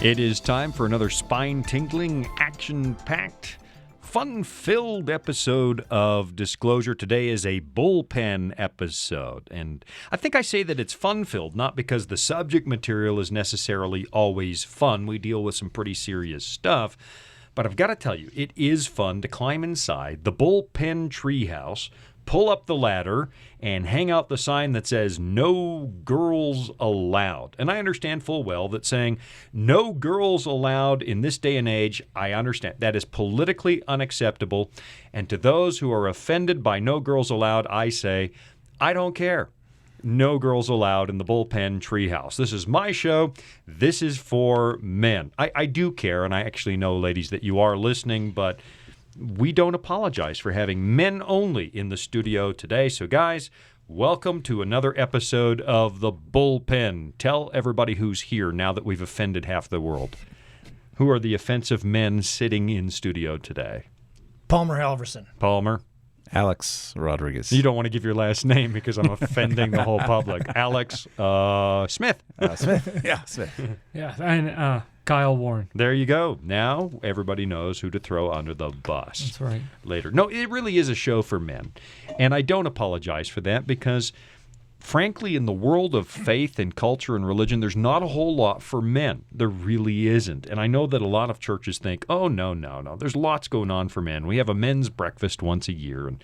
It is time for another spine-tingling, action-packed, fun-filled episode of Disclosure. Today is a bullpen episode, and I think I say that it's fun-filled, not because the subject material is necessarily always fun. We deal with some pretty serious stuff, but I've got to tell you, it is fun to climb inside the bullpen treehouse, pull up the ladder, and hang out the sign that says, "No girls allowed." And I understand full well that saying, "No girls allowed" in this day and age, I understand that is politically unacceptable. And to those who are offended by "No girls allowed," I say, I don't care. No girls allowed in the bullpen treehouse. This is my show. This is for men. I do care, and I actually know, ladies, that you are listening, but we don't apologize for having men only in the studio today. So, guys, welcome to another episode of The Bullpen. Tell everybody who's here now that we've offended half the world. Who are the offensive men sitting in studio today? Palmer Halverson. Palmer. Alex Rodriguez. You don't want to give your last name because I'm offending the whole public. Alex Smith. Smith. Yeah, Smith. Yeah, and Kyle Warren. There you go. Now everybody knows who to throw under the bus. That's right. Later. No, it really is a show for men. And I don't apologize for that because, frankly, in the world of faith and culture and religion, there's not a whole lot for men. There really isn't. And I know that a lot of churches think, oh, no. There's lots going on for men. We have a men's breakfast once a year. And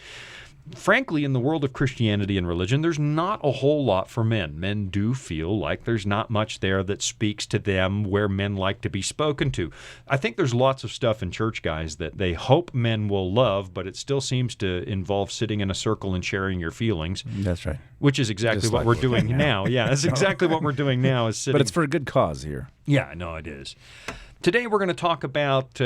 frankly, in the world of Christianity and religion, there's not a whole lot for men. Men do feel like there's not much there that speaks to them where men like to be spoken to. I think there's lots of stuff in church, guys, that they hope men will love, but it still seems to involve sitting in a circle and sharing your feelings. That's right. Which is exactly Just what like we're doing now. Yeah, that's exactly what we're doing now is sitting. But it's for a good cause here. Yeah, no, it is. Today we're going to talk about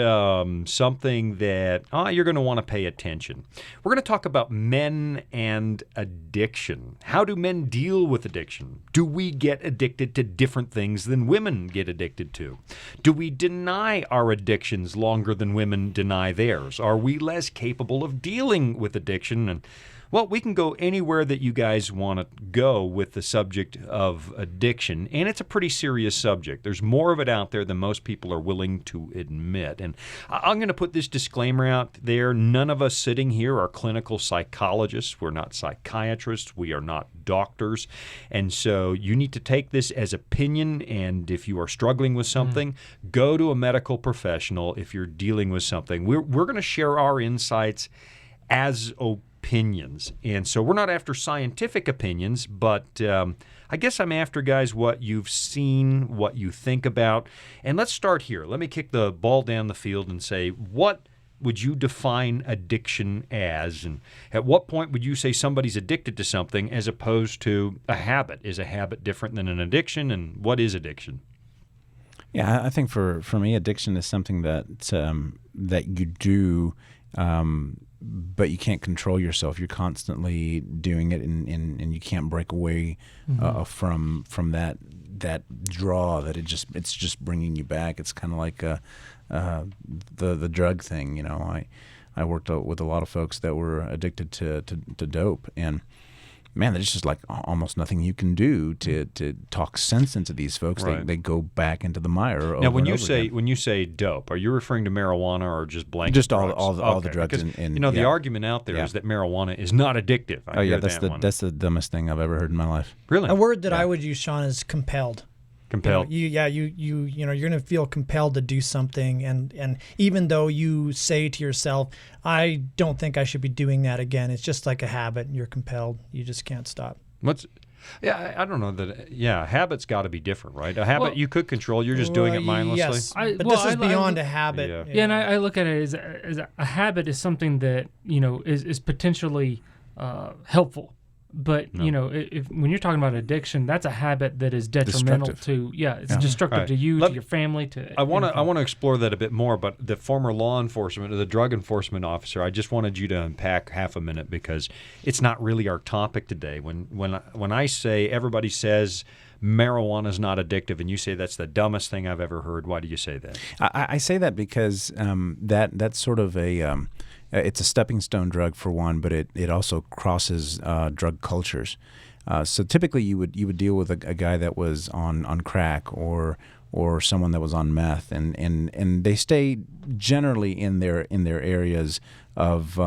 something that you're going to want to pay attention. We're going to talk about men and addiction. How do men deal with addiction? Do we get addicted to different things than women get addicted to? Do we deny our addictions longer than women deny theirs? Are we less capable of dealing with addiction? And well, we can go anywhere that you guys want to go with the subject of addiction, and it's a pretty serious subject. There's more of it out there than most people are willing to admit. And I'm going to put this disclaimer out there. None of us sitting here are clinical psychologists. We're not psychiatrists. We are not doctors. And so you need to take this as opinion, and if you are struggling with something, go to a medical professional if you're dealing with something. We're going to share our insights as opinions. And so we're not after scientific opinions, but I guess I'm after, guys, what you've seen, what you think about. And let's start here. Let me kick the ball down the field and say, what would you define addiction as? And at what point would you say somebody's addicted to something as opposed to a habit? Is a habit different than an addiction? And what is addiction? Yeah, I think for me, addiction is something that you do, but you can't control yourself. You're constantly doing it, and you can't break away from that draw that it's just bringing you back. It's kind of like the drug thing. You know, I worked with a lot of folks that were addicted to dope, and man, there's just like almost nothing you can do to talk sense into these folks. Right. They go back into the mire. Now, when you again. say dope, are you referring to marijuana or just blanket? Just drugs? all the drugs. Because, and the argument out there is that marijuana is not addictive. I hear that's the dumbest thing I've ever heard in my life. Really? A word that I would use, Shawn, is compelled. Compelled. You're going to feel compelled to do something, and even though you say to yourself, I don't think I should be doing that again, it's just like a habit. You're compelled. You just can't stop. I don't know that. Yeah, habit's got to be different, right? A habit you could control. You're just doing it mindlessly. Yes, this is beyond a habit. Yeah, and I look at it as a habit is something that is potentially helpful. But when you're talking about addiction, that's a habit that is detrimental to destructive to you, to your family. I want to explore that a bit more. But the former law enforcement, or the drug enforcement officer, I just wanted you to unpack half a minute because it's not really our topic today. When I say everybody says marijuana is not addictive, and you say that's the dumbest thing I've ever heard, why do you say that? I say that because that's sort of a it's a stepping stone drug for one, but it also crosses drug cultures. So typically you would deal with a guy that was on crack or someone that was on meth, and they stay generally in their areas of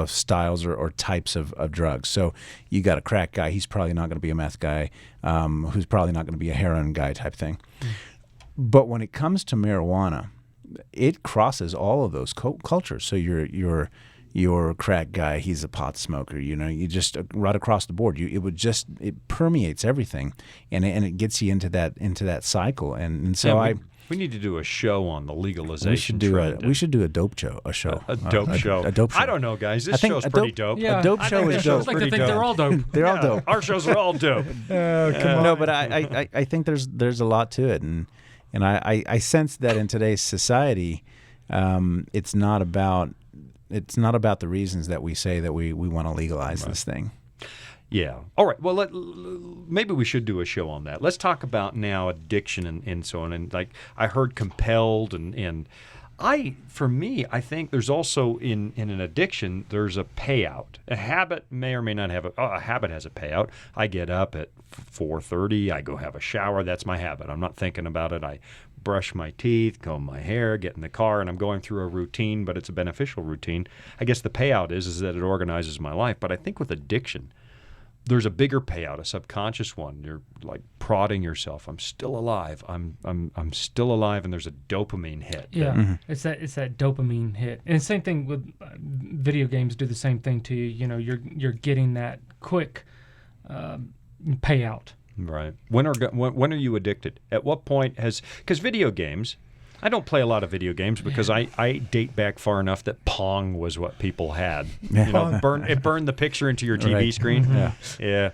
styles or types of drugs. So you got a crack guy, he's probably not going to be a meth guy, who's probably not going to be a heroin guy type thing. But when it comes to marijuana, it crosses all of those cultures. So your crack guy, he's a pot smoker. You just right across the board. It permeates everything, and it gets you into that cycle. And so we need to do a show on the legalization. We should do a dope show. A dope show. A dope show. I don't know, guys. This show's pretty dope. Yeah, a dope show is dope. I like to think they're all dope. They're all dope. Our shows are all dope. Come on. No, but I think there's a lot to it, and I sense that in today's society, it's not about the reasons that we say that we want to legalize this thing. Yeah. All right. Well, maybe we should do a show on that. Let's talk about now addiction and so on. And like I heard compelled and for me, I think there's also in an addiction, there's a payout. A habit may or may not have a habit has a payout. I get up at 4:30. I go have a shower. That's my habit. I'm not thinking about it. I brush my teeth, comb my hair, get in the car, and I'm going through a routine, but it's a beneficial routine. I guess the payout is that it organizes my life. But I think with addiction, there's a bigger payout, a subconscious one. You're like prodding yourself. I'm still alive. I'm still alive, and there's a dopamine hit. Yeah, Mm-hmm. it's that dopamine hit, and same thing with video games. Do the same thing to you. You're getting that quick payout. Right. When are you addicted? At what point because video games, I don't play a lot of video games because I date back far enough that Pong was what people had. It burned the picture into your TV screen. Mm-hmm. Yeah.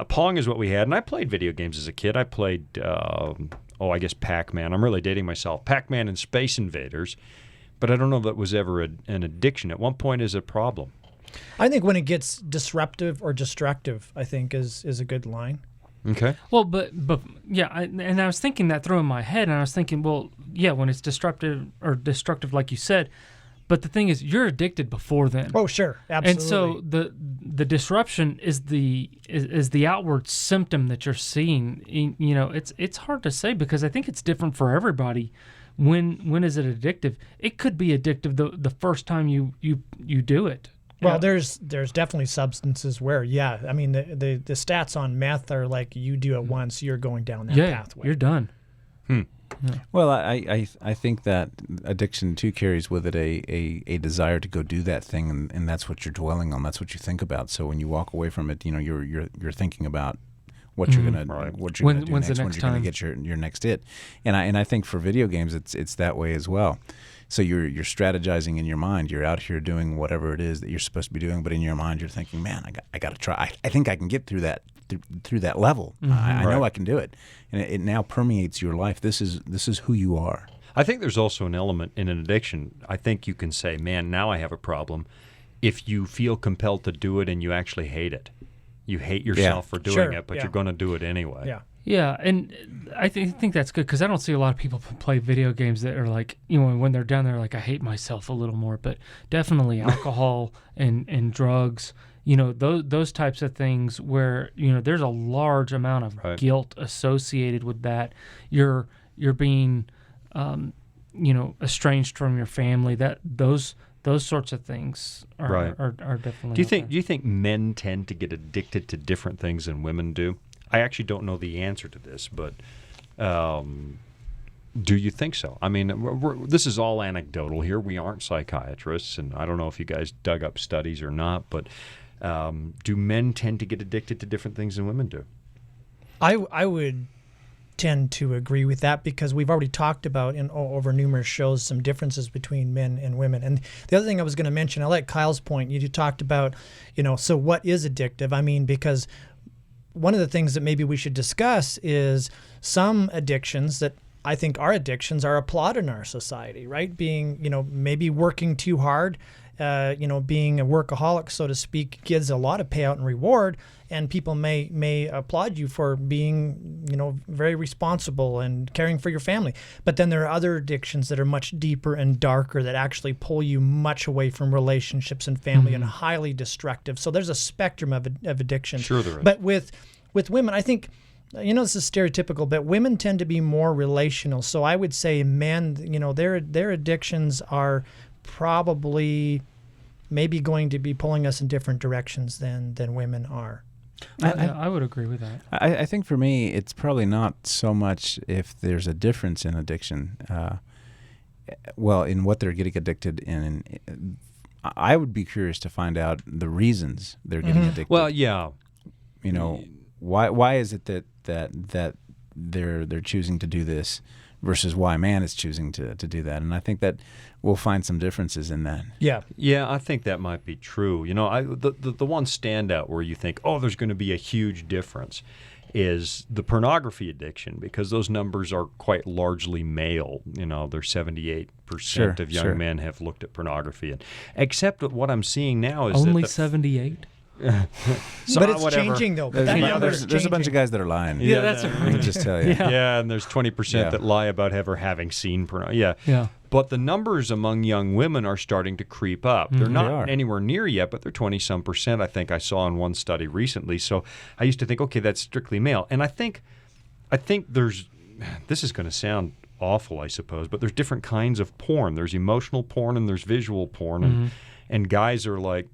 Pong is what we had, and I played video games as a kid. I played, I guess Pac-Man. I'm really dating myself. Pac-Man and Space Invaders, but I don't know if that was ever an addiction. At one point is a problem. I think when it gets disruptive or destructive, I think is a good line. Okay. Well, but yeah, and I was thinking that through in my head, and I was thinking, well, yeah, when it's destructive like you said, but the thing is, you're addicted before then. Oh, sure, absolutely. And so the disruption is the outward symptom that you're seeing. It's hard to say because I think it's different for everybody. When is it addictive? It could be addictive the first time you do it. Well, there's definitely substances where, I mean, the stats on meth are like you do it once, you're going down that pathway. You're done. Yeah. Well, I think that addiction too carries with it a desire to go do that thing, and that's what you're dwelling on. That's what you think about. So when you walk away from it, you're thinking about what you're gonna do next, when you're gonna get your next hit. And I think for video games, it's that way as well. So you're strategizing in your mind. You're out here doing whatever it is that you're supposed to be doing, but in your mind you're thinking, "Man, I got to try. I think I can get through that level. I know I can do it." And it now permeates your life. This is who you are. I think there's also an element in an addiction. I think you can say, "Man, now I have a problem." If you feel compelled to do it and you actually hate it, you hate yourself for doing it, but you're going to do it anyway. Yeah. Yeah, and I think that's good because I don't see a lot of people play video games that are like, when they're down there, like, I hate myself a little more. But definitely alcohol and drugs, those types of things where, there's a large amount of guilt associated with that. You're being, estranged from your family. Those sorts of things are definitely. Do you think men tend to get addicted to different things than women do? I actually don't know the answer to this, but do you think so? I mean, this is all anecdotal here. We aren't psychiatrists, and I don't know if you guys dug up studies or not, but do men tend to get addicted to different things than women do? I would tend to agree with that because we've already talked about over numerous shows some differences between men and women. And the other thing I was going to mention, I like Kyle's point. You talked about, so what is addictive? I mean, because one of the things that maybe we should discuss is some addictions that I think are addictions are applauded in our society, right? Being, maybe working too hard being a workaholic, so to speak, gives a lot of payout and reward, and people may applaud you for being, very responsible and caring for your family. But then there are other addictions that are much deeper and darker that actually pull you much away from relationships and family and highly destructive. So there's a spectrum of addiction. Sure there is. But with women, I think, this is stereotypical, but women tend to be more relational. So I would say men, their addictions are probably maybe going to be pulling us in different directions than women are. I would agree with that. I think for me, it's probably not so much if there's a difference in addiction, in what they're getting addicted in. I would be curious to find out the reasons they're getting addicted. Well, yeah. Why is it that they're choosing to do this versus why a man is choosing to do that? And I think that we'll find some differences in that. Yeah, I think that might be true. The one standout where you think, there's going to be a huge difference is the pornography addiction, because those numbers are quite largely male. There's 78% of young men have looked at pornography. And except that what I'm seeing now is only 78. But it's changing, though. There's a bunch of guys that are lying. Yeah, that's right. I can just tell you. Yeah, and there's 20% that lie about ever having seen porn. Yeah. But the numbers among young women are starting to creep up. They're not anywhere near yet, but they're 20-some%, I think I saw in one study recently. So I used to think, okay, that's strictly male. And I think there's, this is going to sound awful, I suppose, but there's different kinds of porn. There's emotional porn and there's visual porn. And guys are like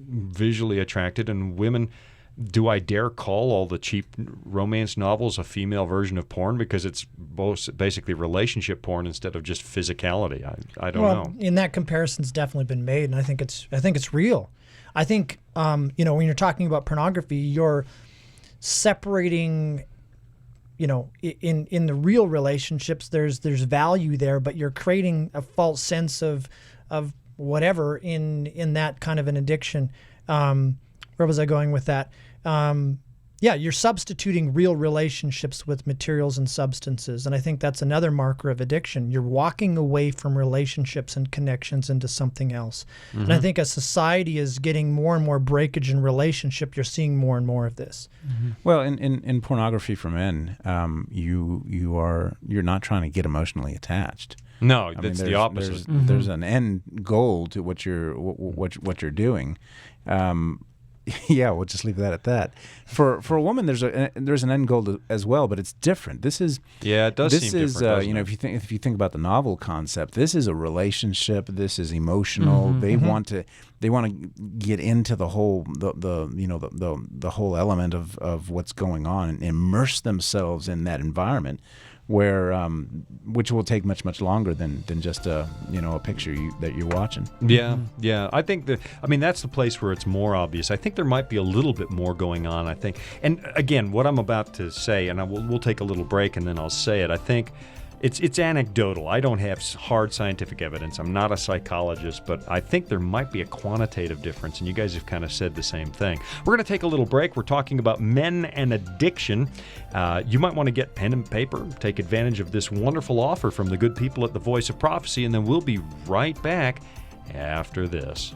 visually attracted, and women, do I dare call all the cheap romance novels a female version of porn, because it's both basically relationship porn instead of just physicality? I don't know. In that comparison's definitely been made, and I think it's real. I think when you're talking about pornography, you're separating. In the real relationships, there's value there, but you're creating a false sense of whatever in that kind of an addiction. Where was I going with that? You're substituting real relationships with materials and substances. And I think that's another marker of addiction. You're walking away from relationships and connections into something else. And I think as society is getting more and more breakage in relationship, you're seeing more and more of this. Well, in pornography for men, you're not trying to get emotionally attached. No, that's the opposite. There's an end goal to what you're doing. We'll just leave that at that. For a woman, there's an end goal as well, but it's different. This is it does seem different. If you think about the novel concept, this is a relationship. This is emotional. They want to get into the whole the whole element of what's going on and immerse themselves in that environment, where which will take much longer than just a picture that you're watching. Yeah. I think that's the place where it's more obvious. I think there might be a little bit more going on. I think, and again, what I'm about to say, and we'll take a little break and then I'll say it. I think it's anecdotal. I don't have hard scientific evidence. I'm not a psychologist, but I think there might be a quantitative difference, and you guys have kind of said the same thing. We're going to take a little break. We're talking about men and addiction. You might want to get pen and paper, take advantage of this wonderful offer from the good people at the Voice of Prophecy, and then we'll be right back after this.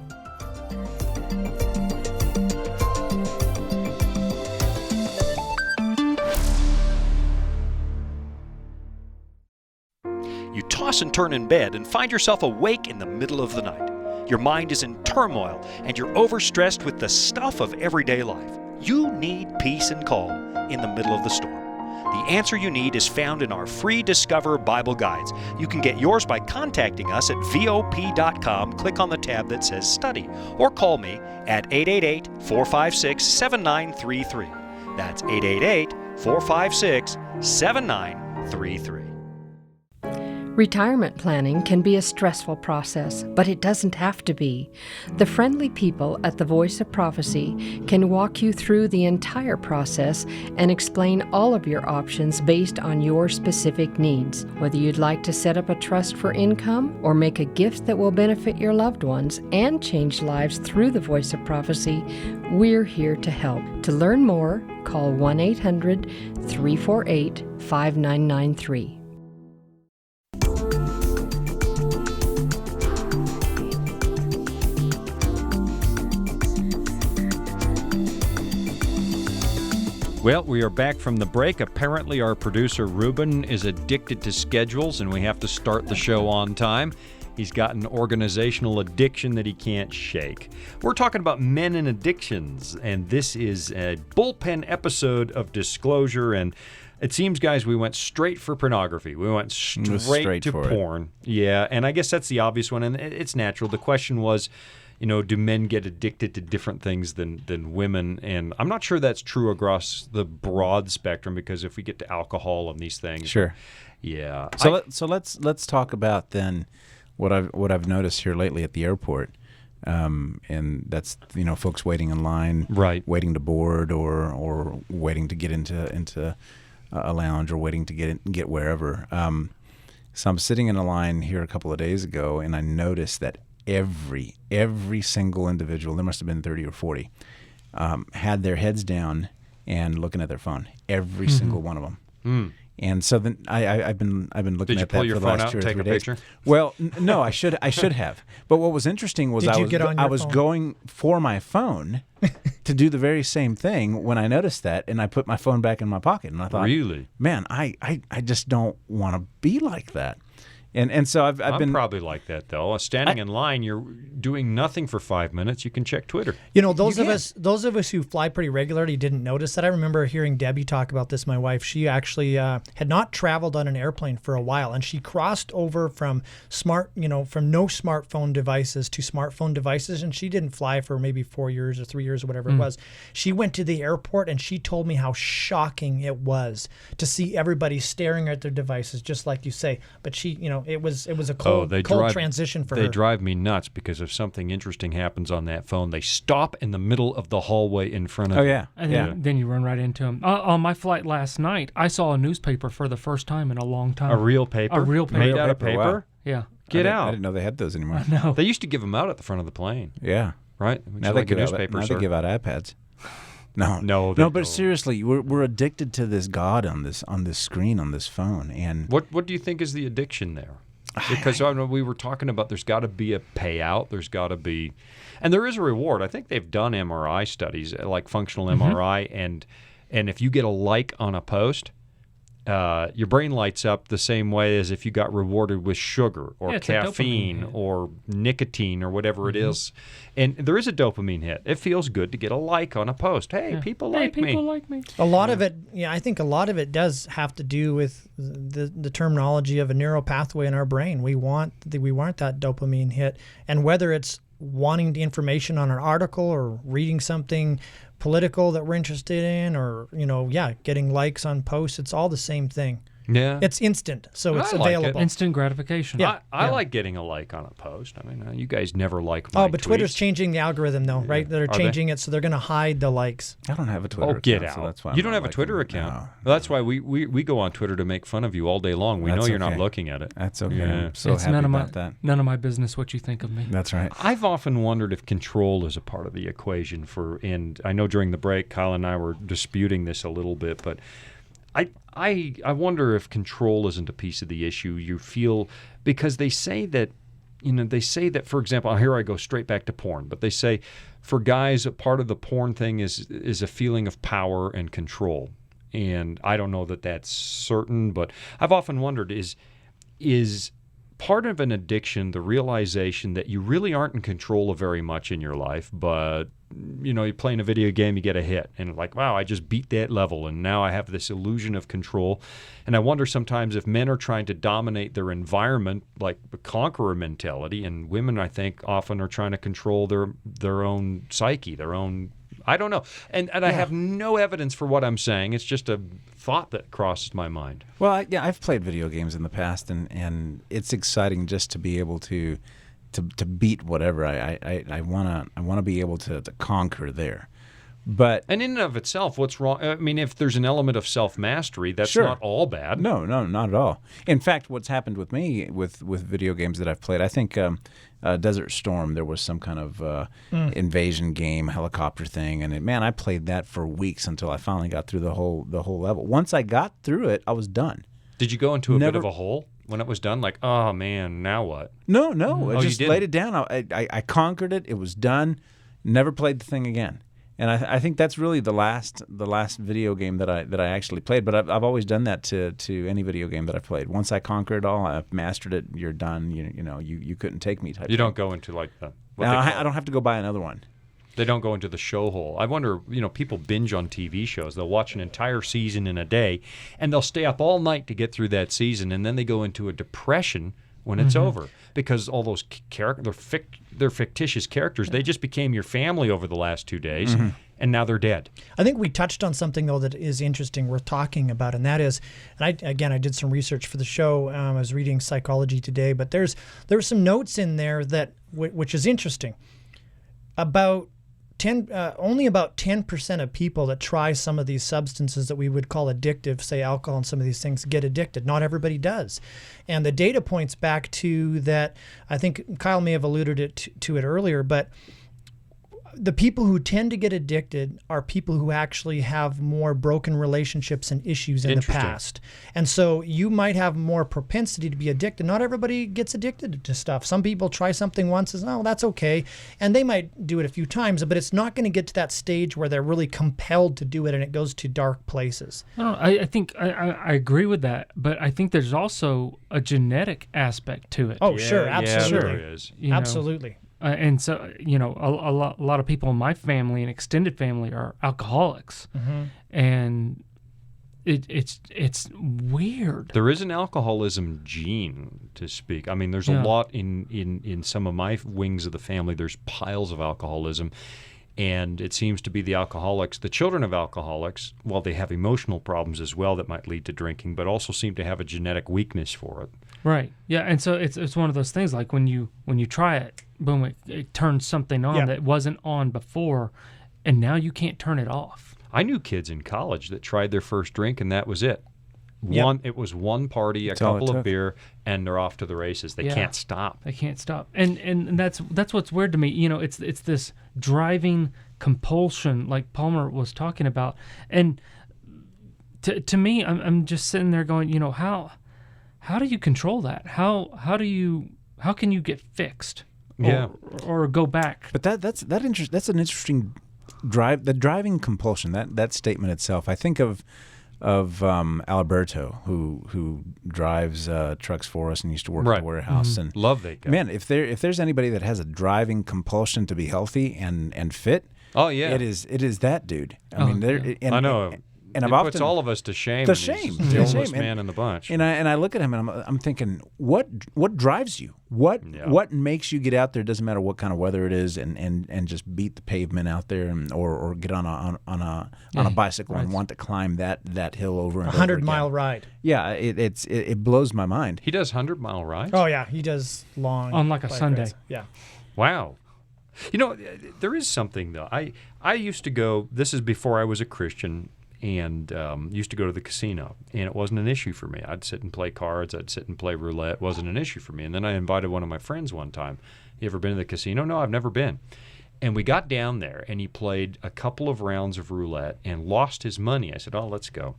You toss and turn in bed and find yourself awake in the middle of the night. Your mind is in turmoil and you're overstressed with the stuff of everyday life. You need peace and calm in the middle of the storm. The answer you need is found in our free Discover Bible Guides. You can get yours by contacting us at VOP.com. Click on the tab that says Study, or call me at 888-456-7933. That's 888-456-7933. Retirement planning can be a stressful process, but it doesn't have to be. The friendly people at the Voice of Prophecy can walk you through the entire process and explain all of your options based on your specific needs. Whether you'd like to set up a trust for income or make a gift that will benefit your loved ones and change lives through the Voice of Prophecy, we're here to help. To learn more, call 1-800-348-5993. Well, we are back from the break. Apparently, our producer, Ruben, is addicted to schedules, and we have to start the show on time. He's got an organizational addiction that he can't shake. We're talking about men and addictions, and this is a bullpen episode of Disclosure, and it seems, guys, we went straight for pornography. We went straight to porn. Yeah, and I guess that's the obvious one, and it's natural. The question was, do men get addicted to different things than women? And I'm not sure that's true across the broad spectrum, because if we get to alcohol and these things. Sure. Yeah. So let's talk about then what I've noticed here lately at the airport. And that's, folks waiting in line, right, waiting to board or waiting to get into a lounge or waiting to get wherever. So I'm sitting in a line here a couple of days ago, and I noticed that every single individual, there must have been 30 or 40, had their heads down and looking at their phone. Every single one of them. Mm. And so then I've been looking at that for the last 2 or 3 days. Did you pull your phone out and take a picture? Well, no, I should have. But what was interesting was I was going for my phone to do the very same thing when I noticed that, and I put my phone back in my pocket, and I thought, really, man, I just don't want to be like that. And so I've been probably like that, though. Standing in line, you're doing nothing for 5 minutes. You can check Twitter. Those of us who fly pretty regularly didn't notice that. I remember hearing Debbie talk about this. My wife, she actually had not traveled on an airplane for a while, and she crossed over from from no smartphone devices to smartphone devices, and she didn't fly for maybe 4 years or 3 years or whatever it was. She went to the airport, and she told me how shocking it was to see everybody staring at their devices, just like you say. But she, it was a cold transition for her. They drive me nuts, because if something interesting happens on that phone, they stop in the middle of the hallway in front of you. Oh, yeah. And then you run right into them. On my flight last night, I saw a newspaper for the first time in a long time. A real paper? A real paper. Made out of paper? Wow. Yeah. Get out. I didn't know they had those anymore. No. They used to give them out at the front of the plane. Yeah. Right? Now they give out iPads. No. But seriously, we're addicted to this god on this screen, on this phone. And what do you think is the addiction there? Because we were talking about there's got to be a payout. There's got to be, and there is a reward. I think they've done MRI studies, like functional MRI, and if you get a like on a post, your brain lights up the same way as if you got rewarded with sugar or caffeine or nicotine or whatever it is. And there is a dopamine hit. It feels good to get a like on a post. Hey, people like me. People like me. A lot of it, I think a lot of it does have to do with the terminology of a neural pathway in our brain. We want that dopamine hit, and whether it's wanting the information on an article or reading something political that we're interested in, or getting likes on posts, it's all the same thing. Yeah, it's instant, so it's available. Instant gratification. Yeah, I like getting a like on a post. I mean, you guys never like my but tweets. Twitter's changing the algorithm, though, right? They're changing it, so they're going to hide the likes. I don't have a Twitter account. Get out. So that's why you don't have a Twitter account. No. Well, that's why we go on Twitter to make fun of you all day long. We know you're not looking at it. That's okay. Yeah. I'm so happy about that. None of my business what you think of me. That's right. I've often wondered if control is a part of the equation and I know during the break, Kyle and I were disputing this a little bit, but I wonder if control isn't a piece of the issue. You feel, because they say that, for example, here I go straight back to porn, but they say for guys, a part of the porn thing is a feeling of power and control. And I don't know that that's certain, but I've often wondered, is part of an addiction the realization that you really aren't in control of very much in your life, but you're playing a video game, you get a hit, and like, wow, I just beat that level, and now I have this illusion of control. And I wonder sometimes if men are trying to dominate their environment, like the conqueror mentality, and women, I think, often are trying to control their own psyche, their own. I don't know. And I have no evidence for what I'm saying. It's just a thought that crosses my mind. Well, I've played video games in the past, and it's exciting just to be able to beat whatever I wanna be able to conquer there. But and in and of itself, what's wrong? I mean, if there's an element of self-mastery, that's not all bad. No, not at all. In fact, what's happened with me with video games that I've played, I think Desert Storm, there was some kind of invasion game, helicopter thing, and I played that for weeks until I finally got through the whole level. Once I got through it, I was done. Did you go into a bit of a hole when it was done? Like, oh man, now what? No. I just laid it down. I conquered it. It was done. Never played the thing again. And I think that's really the last video game that I actually played. But I've always done that to any video game that I've played. Once I conquer it all, I've mastered it. You're done. You couldn't take me type. You don't go into like the. Now, I don't have to go buy another one. They don't go into the show hole. I wonder, people binge on TV shows. They'll watch an entire season in a day, and they'll stay up all night to get through that season, and then they go into a depression when it's over because all those they're fictitious characters. They just became your family over the last 2 days, and now they're dead. I think we touched on something, though, that is interesting, worth talking about, and that is, and I did some research for the show. I was reading Psychology Today, but there were some notes in there that which is interesting. Only about 10% of people that try some of these substances that we would call addictive, say alcohol and some of these things, get addicted. Not everybody does. And the data points back to that. I think Kyle may have alluded to it earlier, but the people who tend to get addicted are people who actually have more broken relationships and issues in the past. And so you might have more propensity to be addicted. Not everybody gets addicted to stuff. Some people try something once and say, oh, that's okay. And they might do it a few times, but it's not going to get to that stage where they're really compelled to do it and it goes to dark places. I think I agree with that, but I think there's also a genetic aspect to it. Oh, sure. Absolutely. Yeah, there is. Absolutely. And so, a lot of people in my family and extended family are alcoholics, and it's weird. There is an alcoholism gene, to speak. I mean, there's a lot in some of my wings of the family. There's piles of alcoholism, and it seems to be the alcoholics, the children of alcoholics, while they have emotional problems as well that might lead to drinking, but also seem to have a genetic weakness for it. Right. Yeah. And so it's one of those things like when you try it, boom, it turns something on that wasn't on before, and now you can't turn it off. I knew kids in college that tried their first drink, and that was it. It was one party, a couple of beer, and they're off to the races. They can't stop. They can't stop. And that's what's weird to me. It's this driving compulsion, like Palmer was talking about. And to me, I'm just sitting there going, how do you control that? How can you get fixed? Or go back? But that's an interesting drive. The driving compulsion, that statement itself. I think of Alberto, who drives trucks for us and used to work at the warehouse. And love that guy. Man, if there's anybody that has a driving compulsion to be healthy and fit, it is that dude. I mean, I know. And it puts all of us to shame. To shame. He's the oldest man in the bunch. And I look at him and I'm thinking, what drives you? What makes you get out there? Doesn't matter what kind of weather it is, and just beat the pavement out there, or get on a bicycle and want to climb that hill over and 100-mile ride. Yeah, it blows my mind. He does 100-mile rides. Oh yeah, he does long on like a Sunday. Rides. Yeah. Wow. There is something though. I used to go. This is before I was a Christian. And used to go to the casino, and it wasn't an issue for me. I'd sit and play cards. I'd sit and play roulette. It wasn't an issue for me. And then I invited one of my friends one time. You ever been to the casino? No, I've never been. And we got down there, and he played a couple of rounds of roulette and lost his money. I said, oh, let's go.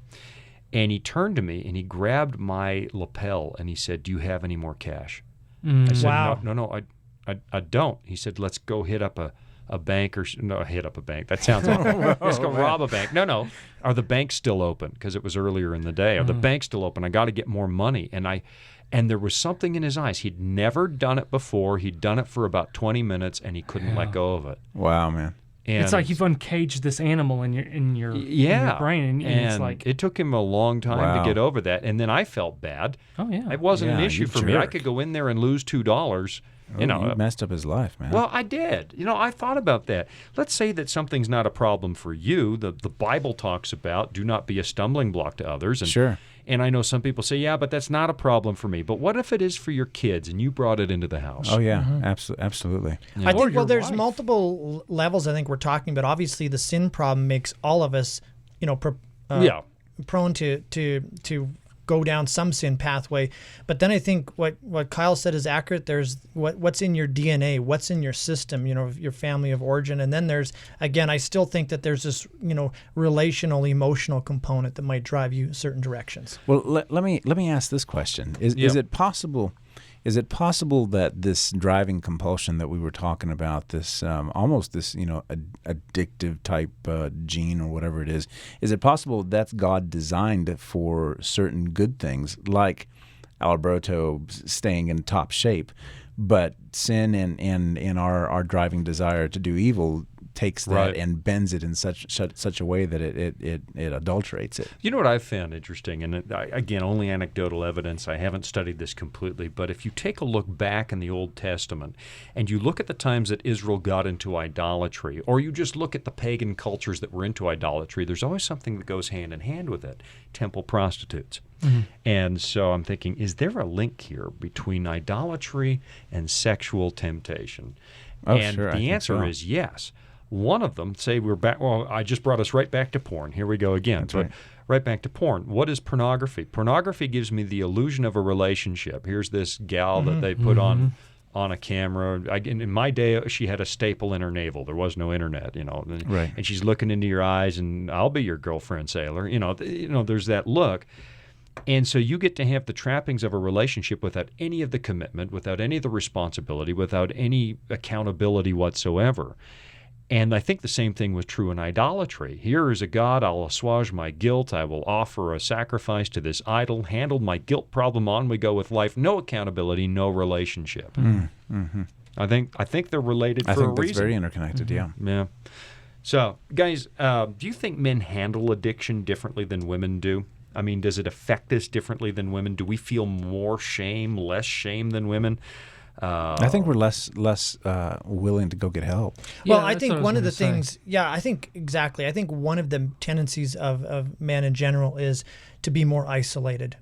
And he turned to me, and he grabbed my lapel, and he said, do you have any more cash? I said, wow. No, I don't. He said, let's go hit up a bank hit up a bank. That sounds awful. Let's go rob a bank. No. Are the banks still open? Because it was earlier in the day. Are the banks still open? I got to get more money. And there was something in his eyes. He'd never done it before. He'd done it for about 20 minutes, and he couldn't let go of it. Wow, man. And it's like you've uncaged this animal in your brain, and it's like it took him a long time to get over that. And then I felt bad. Oh yeah, it wasn't an issue for me. I could go in there and lose $2. You messed up his life, man. Well, I did. I thought about that. Let's say that something's not a problem for you. The Bible talks about do not be a stumbling block to others. And, sure. And I know some people say, yeah, but that's not a problem for me. But what if it is for your kids and you brought it into the house? Oh, yeah, absolutely. I think, there's multiple levels I think we're talking about. Obviously, the sin problem makes all of us, prone to go down some sin pathway. But then I think what Kyle said is accurate. There's what's in your DNA, what's in your system, your family of origin. And then there's, again, I still think that there's this, relational, emotional component that might drive you certain directions. Well, let me ask this question. Is it possible Is it possible that this driving compulsion that we were talking about, this almost this addictive type gene or whatever it is it possible that's God designed for certain good things, like Alberto staying in top shape, but sin and our driving desire to do evil takes that and bends it in such a way that it adulterates it. You know what I've found interesting, and again, only anecdotal evidence, I haven't studied this completely, but if you take a look back in the Old Testament and you look at the times that Israel got into idolatry, or you just look at the pagan cultures that were into idolatry, there's always something that goes hand in hand with it: temple prostitutes. Mm-hmm. And so I'm thinking, is there a link here between idolatry and sexual temptation? And the answer is yes. One of them, say we're back, well, I just brought us right back to porn. Here we go again. That's right back to porn. What is pornography? Pornography gives me the illusion of a relationship. Here's this gal that they put on a camera. In my day, she had a staple in her navel. There was no internet, And she's looking into your eyes, and I'll be your girlfriend, sailor. There's that look. And so you get to have the trappings of a relationship without any of the commitment, without any of the responsibility, without any accountability whatsoever. And I think the same thing was true in idolatry. Here is a God, I'll assuage my guilt, I will offer a sacrifice to this idol, handle my guilt problem, on we go with life, no accountability, no relationship. Mm-hmm. I think they're related for a reason. I think that's very interconnected, Yeah. So, guys, do you think men handle addiction differently than women do? I mean, does it affect us differently than women? Do we feel more shame, less shame than women? I think we're less willing to go get help. Well, I think one of the things, I think exactly. I think one of the tendencies of men in general is to be more isolated.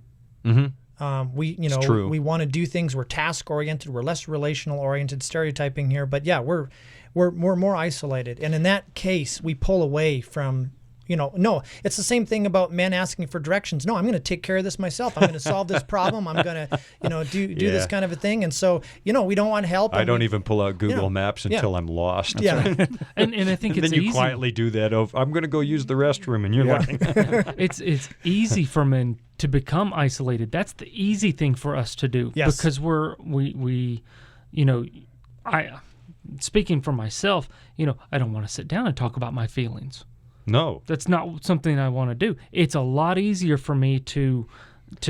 Mm-hmm. We want to do things. We're task oriented. We're less relational oriented. Stereotyping here, but we're more isolated. And in that case, we pull away from. No, it's the same thing about men asking for directions. No, I'm going to take care of this myself. I'm going to solve this problem. I'm going to, do this kind of a thing. And so, we don't want help. I don't even pull out Google Maps until I'm lost. Yeah. and I think it's then you easy. Quietly do that. I'm going to go use the restroom, and you're looking. It's easy for men to become isolated. That's the easy thing for us to do. Yes. Because speaking for myself, I don't want to sit down and talk about my feelings. No. That's not something I want to do. It's a lot easier for me to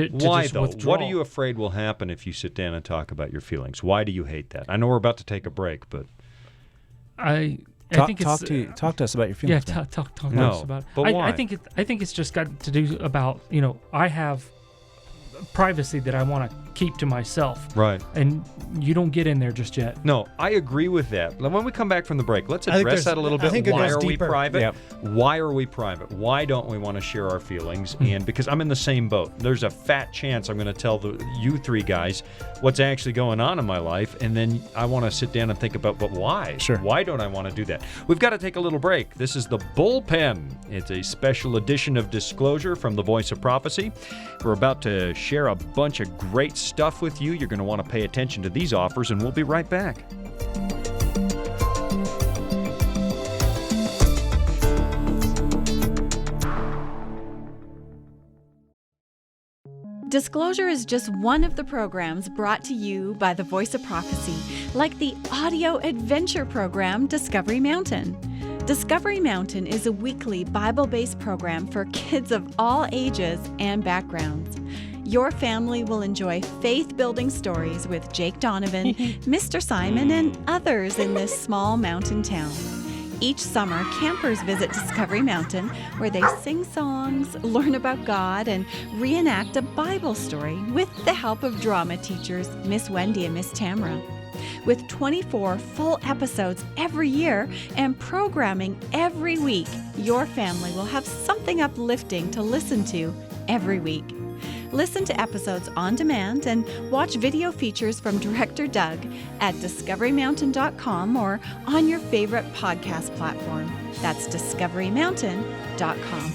Why, just though? withdraw. What are you afraid will happen if you sit down and talk about your feelings? Why do you hate that? I know we're about to take a break, but... I think talk to us about your feelings. Yeah, talk to us about it. But why? I think it's just got to do about, I have privacy that I want to keep to myself. Right. And you don't get in there just yet. No, I agree with that. When we come back from the break, let's address that a little bit. Why are we private? Yep. Why are we private? Why don't we want to share our feelings? And because I'm in the same boat. There's a fat chance I'm going to tell you three guys what's actually going on in my life, and then I want to sit down and think about, but why? Sure. Why don't I want to do that? We've got to take a little break. This is the Bullpen. It's a special edition of Disclosure from the Voice of Prophecy. We're about to share a bunch of great stuff with you. You're going to want to pay attention to these offers, and we'll be right back. Disclosure is just one of the programs brought to you by the Voice of Prophecy, like the audio adventure program Discovery Mountain. Discovery Mountain is a weekly Bible-based program for kids of all ages and backgrounds. Your family will enjoy faith-building stories with Jake Donovan, Mr. Simon, and others in this small mountain town. Each summer, campers visit Discovery Mountain, where they sing songs, learn about God, and reenact a Bible story with the help of drama teachers Miss Wendy and Miss Tamra. With 24 full episodes every year and programming every week, your family will have something uplifting to listen to every week. Listen to episodes on demand and watch video features from Director Doug at discoverymountain.com or on your favorite podcast platform. That's discoverymountain.com.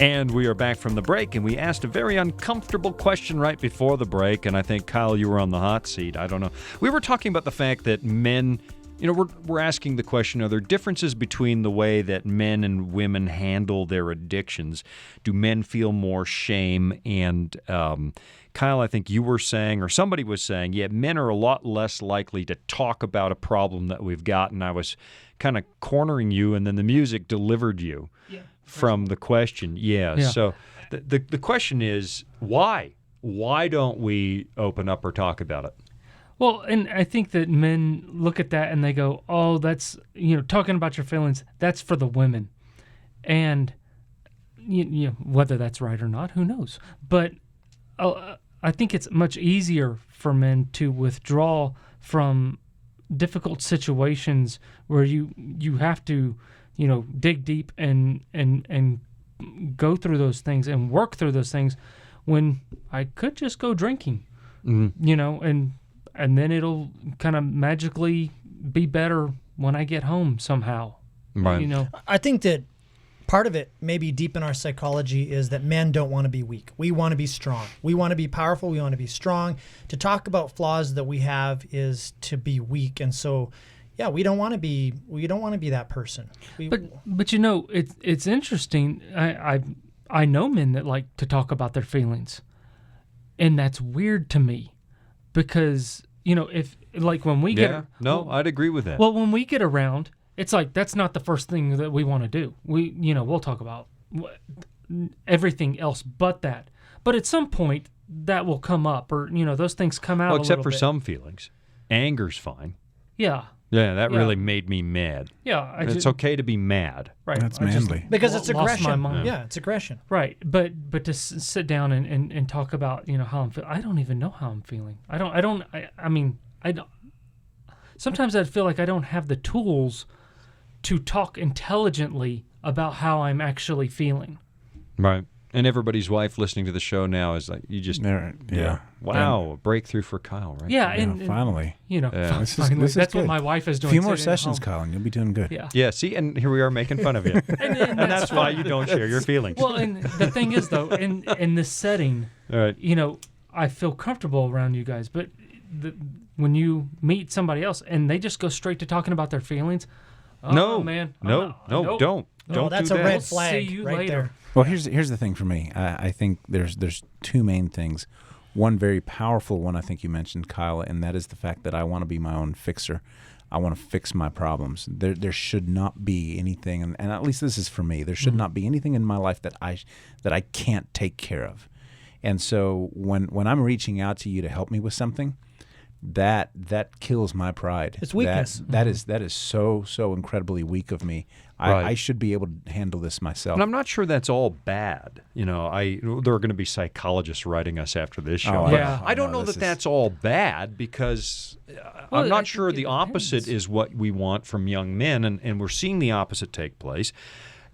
And we are back from the break, and we asked a very uncomfortable question right before the break, and I think, Kyle, you were on the hot seat. I don't know. We were talking about the fact that men, we're asking the question, are there differences between the way that men and women handle their addictions? Do men feel more shame? And Kyle, I think you were saying, or somebody was saying, yeah, men are a lot less likely to talk about a problem that we've got, and I was kind of cornering you, and then the music delivered you. Yeah. From the question, yeah. So the question is, why? Why don't we open up or talk about it? Well, and I think that men look at that and they go, oh, that's, talking about your feelings, that's for the women. And, whether that's right or not, who knows? But I think it's much easier for men to withdraw from difficult situations where you have to dig deep and go through those things and work through those things, when I could just go drinking, and then it'll kind of magically be better when I get home somehow. Right. I think that part of it, maybe deep in our psychology, is that men don't want to be weak. We want to be strong. We want to be powerful. We want to be strong. To talk about flaws that we have is to be weak, and so. Yeah, we don't want to be that person. But it's interesting. I know men that like to talk about their feelings, and that's weird to me, because if like when we I'd agree with that. Well, when we get around, it's like that's not the first thing that we want to do. We'll talk about everything else but that. But at some point that will come up, or those things come out. Well, except a for bit. Some feelings, anger's fine. Yeah. Yeah, that really made me mad. Yeah, it's okay to be mad. Right, that's manly because it's aggression. My mind. Yeah, it's aggression. Right, but to sit down and talk about how I'm feeling, I don't even know how I'm feeling. I mean, sometimes I feel like I don't have the tools to talk intelligently about how I'm actually feeling. Right. And everybody's wife listening to the show now is like, you just, wow, a breakthrough for Kyle, right? Yeah, and finally. This is that's what my wife is doing. A few more sessions, Kyle, and you'll be doing good. Yeah, see, and here we are making fun of you. and that's why you don't share your feelings. Well, and the thing is, though, in this setting, all right. I feel comfortable around you guys, but when you meet somebody else and they just go straight to talking about their feelings, don't. No, that's a red flag. See you right later. There. Well, here's the thing for me. I think there's two main things. One very powerful one I think you mentioned, Kyle, and that is the fact that I want to be my own fixer. I want to fix my problems. There should not be anything, and at least this is for me. There should not be anything in my life that I can't take care of. And so when I'm reaching out to you to help me with something, that kills my pride. It's weakness. That is so incredibly weak of me. I should be able to handle this myself. And I'm not sure that's all bad. There are going to be psychologists writing us after this show. I don't know that that's all bad, because I'm not sure the opposite is what we want from young men, and we're seeing the opposite take place.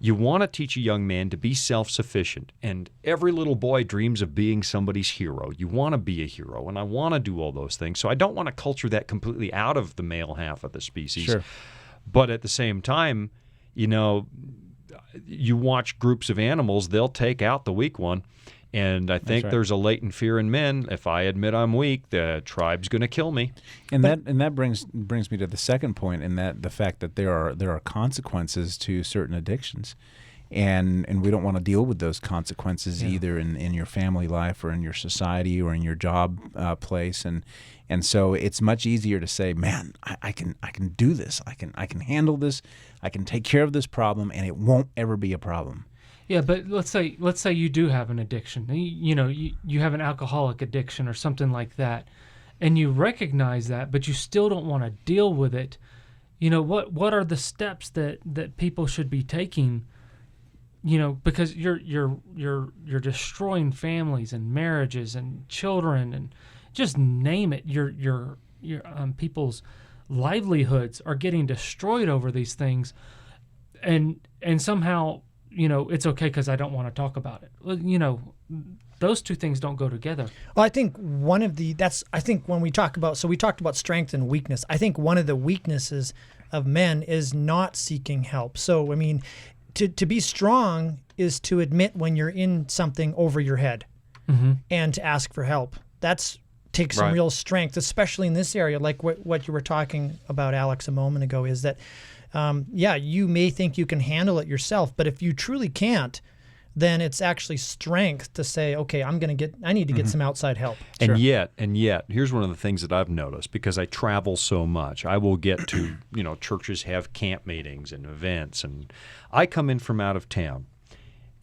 You want to teach a young man to be self-sufficient, and every little boy dreams of being somebody's hero. You want to be a hero, and I want to do all those things. So I don't want to culture that completely out of the male half of the species. Sure. But at the same time, you watch groups of animals, they'll take out the weak one. And I think there's a latent fear in men. If I admit I'm weak, the tribe's going to kill me. And that brings me to the second point, in that the fact that there are consequences to certain addictions, and we don't want to deal with those consequences either in your family life or in your society or in your job place, and so it's much easier to say, man, I can do this, I can handle this, I can take care of this problem, and it won't ever be a problem. Yeah, but let's say you do have an addiction. You have an alcoholic addiction or something like that, and you recognize that, but you still don't want to deal with it. What are the steps that people should be taking? Because you're destroying families and marriages and children and just name it. Your people's livelihoods are getting destroyed over these things, and somehow. It's okay because I don't want to talk about it. Those two things don't go together. Well, I think when we talked about strength and weakness. I think one of the weaknesses of men is not seeking help. So, I mean, to be strong is to admit when you're in something over your head and to ask for help. That's takes some real strength, especially in this area. Like what you were talking about, Alex, a moment ago, is that, you may think you can handle it yourself, but if you truly can't, then it's actually strength to say, okay, I need to get some outside help. And yet, here's one of the things that I've noticed, because I travel so much. I will get to, churches have camp meetings and events, and I come in from out of town,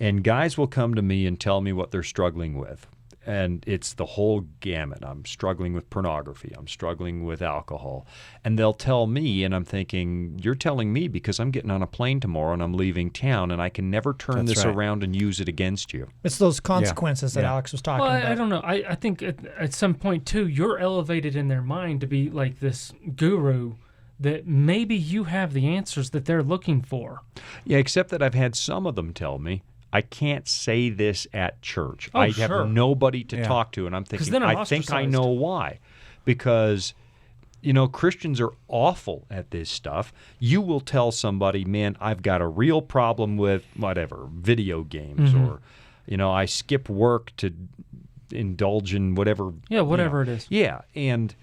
and guys will come to me and tell me what they're struggling with. And it's the whole gamut. I'm struggling with pornography. I'm struggling with alcohol. And they'll tell me, and I'm thinking, you're telling me because I'm getting on a plane tomorrow and I'm leaving town, and I can never turn this around and use it against you. It's those consequences that Alex was talking about. I don't know. I think at some point, too, you're elevated in their mind to be like this guru that maybe you have the answers that they're looking for. Yeah, except that I've had some of them tell me, I can't say this at church. I have nobody to talk to, and I'm thinking, I think I know why. Because, Christians are awful at this stuff. You will tell somebody, man, I've got a real problem with whatever, video games, or, I skip work to indulge in whatever. Yeah, whatever it is. Yeah, and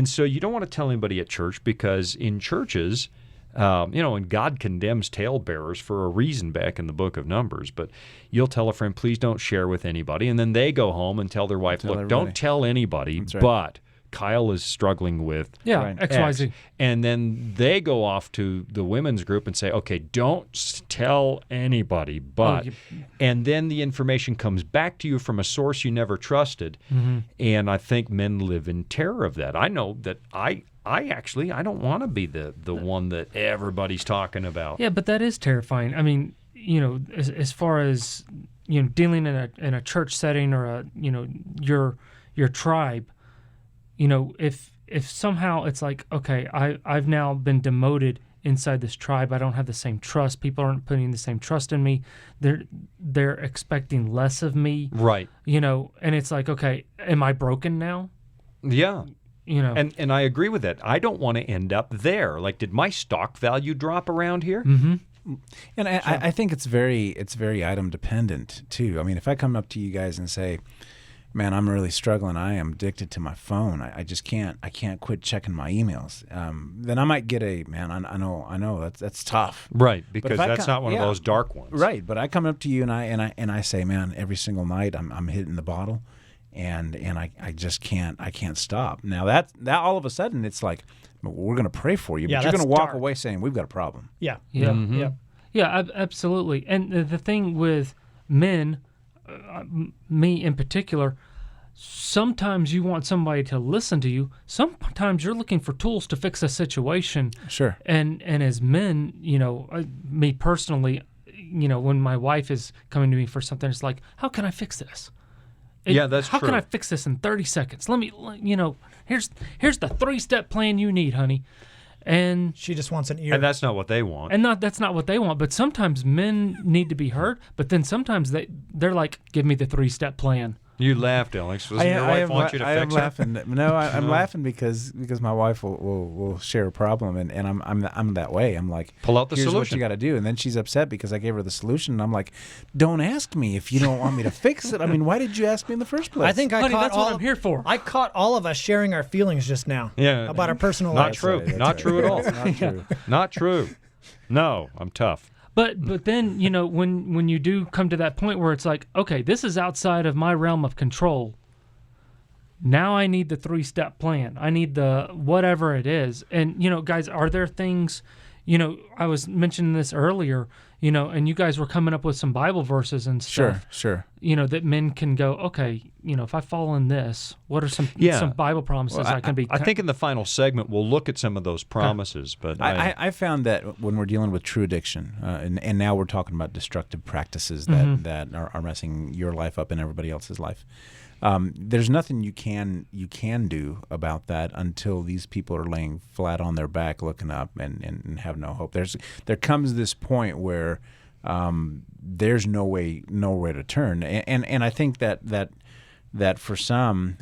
so you don't want to tell anybody at church, because in churches, and God condemns talebearers for a reason back in the book of Numbers, but you'll tell a friend, please don't share with anybody, and then they go home and tell their wife, look, don't tell anybody, but Kyle is struggling with XYZ. And then they go off to the women's group and say, okay, don't tell anybody, but, and then the information comes back to you from a source you never trusted, and I think men live in terror of that. I know that I don't want to be the one that everybody's talking about. Yeah, but that is terrifying. I mean, as far as dealing in a church setting or your tribe, if somehow it's like, okay, I've now been demoted inside this tribe. I don't have the same trust. People aren't putting the same trust in me. They're expecting less of me. Right. And it's like, okay, am I broken now? Yeah. And I agree with that. I don't want to end up there. Like, did my stock value drop around here? And I think it's very item dependent too. I mean, if I come up to you guys and say, man, I'm really struggling. I am addicted to my phone. I just can't quit checking my emails. Then I might get I know that's tough. Right, because that's not one of those dark ones. Right, but I come up to you and I say, man, every single night I'm hitting the bottle. And I just can't stop. Now that all of a sudden it's like, we're going to pray for you, but you're going to walk away saying we've got a problem. Yeah. Absolutely. And the thing with men, me in particular, sometimes you want somebody to listen to you. Sometimes you're looking for tools to fix a situation. Sure. And as men, me personally, when my wife is coming to me for something, it's like, how can I fix this? That's true. How can I fix this in 30 seconds? Here's the 3-step plan you need, honey. And she just wants an ear. And that's not what they want. That's not what they want. But sometimes men need to be heard. But then sometimes they're like, give me the 3-step plan. You laughed, Alex. Doesn't your wife want you to fix it? I am laughing. No, I'm laughing because my wife will share a problem, and I'm that way. I'm like, pull out the here's solution. What you got to do, and then she's upset because I gave her the solution. And I'm like, don't ask me if you don't want me to fix it. I mean, why did you ask me in the first place? I think Honey, that's what I'm here for. I caught all of us sharing our feelings just now. Yeah, about our personal lives. Not true at all. Not true. Not true. No, I'm tough. But then, when you do come to that point where it's like, okay, this is outside of my realm of control. Now I need the 3-step plan. I need the whatever it is. And, guys, are there things, I was mentioning this earlier, and you guys were coming up with some Bible verses and stuff. Sure. That men can go, okay, if I follow in this, what are some Bible promises I can be? I think in the final segment we'll look at some of those promises. But I found that when we're dealing with true addiction, and now we're talking about destructive practices that are messing your life up and everybody else's life. There's nothing you can do about that until these people are laying flat on their back, looking up, and have no hope. There comes this point where there's nowhere to turn, and I think that that for some,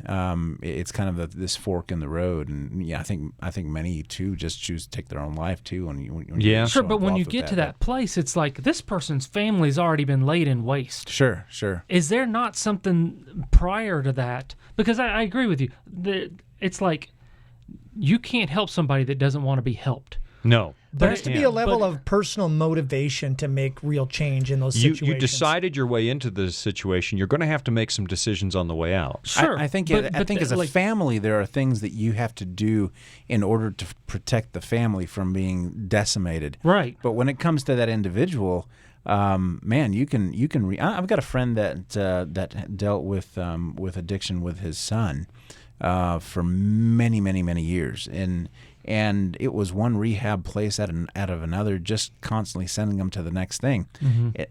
it's kind of this fork in the road, and I think many too just choose to take their own life too. When Yeah, sure, but when you get to that place, it's like this person's family's already been laid in waste. Sure. Is there not something prior to that? Because I agree with you. It's like you can't help somebody that doesn't want to be helped. No. There has to be a level of personal motivation to make real change in those situations. You decided your way into the situation. You're going to have to make some decisions on the way out. Sure. I think as a family, there are things that you have to do in order to protect the family from being decimated. Right. But when it comes to that individual, man, you can. I've got a friend that dealt with addiction with his son for many years, and it was one rehab place out of another, just constantly sending them to the next thing.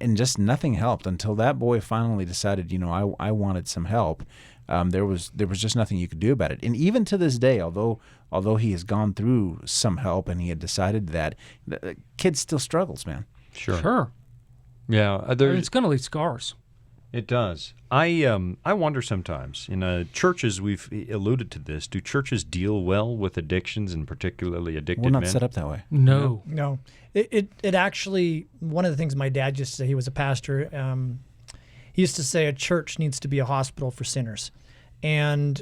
And just nothing helped until that boy finally decided, I wanted some help. There was just nothing you could do about it. And even to this day, although he has gone through some help and he had decided that, the kid still struggles, man. Sure. Yeah. It's going to leave scars. It does. I wonder sometimes, in churches, we've alluded to this, do churches deal well with addictions and particularly addicted men? We're not set up that way. No. It actually, one of the things my dad used to say, he was a pastor, he used to say a church needs to be a hospital for sinners. And